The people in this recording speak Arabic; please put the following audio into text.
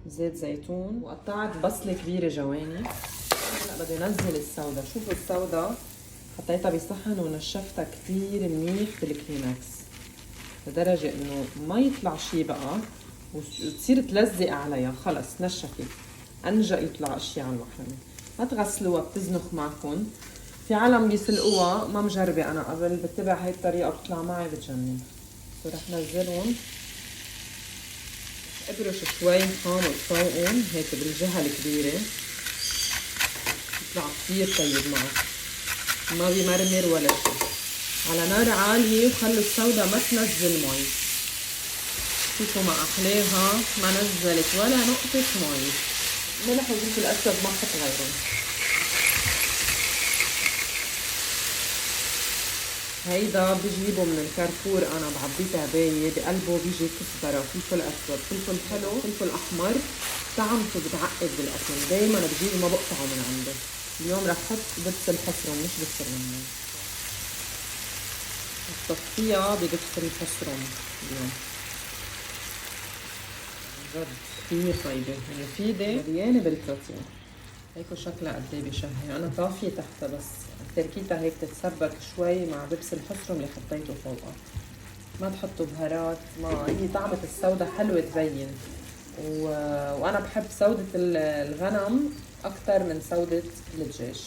زيت زيتون، وقطعت بصلة كبيرة جواني. هلا بدي انزل السودا. شوفوا السودا حطيتها بصحن ونشفتها كتير منيح بالكليمكس لدرجة انه ما يطلع شي بقى وتصير تلزق عليها. خلص نشفت، انجا يطلع اشياء على المحرمة. ما تغسلوها بتزنخ معكم. في عالم بيسلقوها، ما مجربة انا قبل، بتبع هاي الطريقة بتطلع معي بتجنن. رح نزلهم، ابرش شوي خام وفوقهم هيك بالجهة الكبيرة، بيطلع كتير طيب معه، ما بيمرمر ولا شيء. على نار عالية وخلوا السودا ما تنزل مي. شوفوا ما احلاها، ما نزلت ولا نقطة مي. ملح وفلفل اسود ما حط غيرهم. هيدا بجيبه من الكارفور، انا بعبيه تعباية، بقلبه بيجي كزبرة، فلفل اسود، فلفل حلو، فلفل احمر. طعمته بتعقد بالاكل، دايما بجيبه ما بقطعه من عنده. اليوم رح احط دبس الحصرم مش دبس الرمان. بصفيها بدبس الحصرم اليوم. جد كتير طيبة، مفيدة، مليانة بالبروتين. هيكو شكلها قد ايه بشهي. انا طافية تحتها بس تركيتها هيك تتسبك شوي مع دبس الحصرم اللي حطيته فوقها. ما تحطوا بهارات، ما هي طعمة السودة حلوة تبين. وانا بحب سودة الغنم اكتر من سودة الدجاج.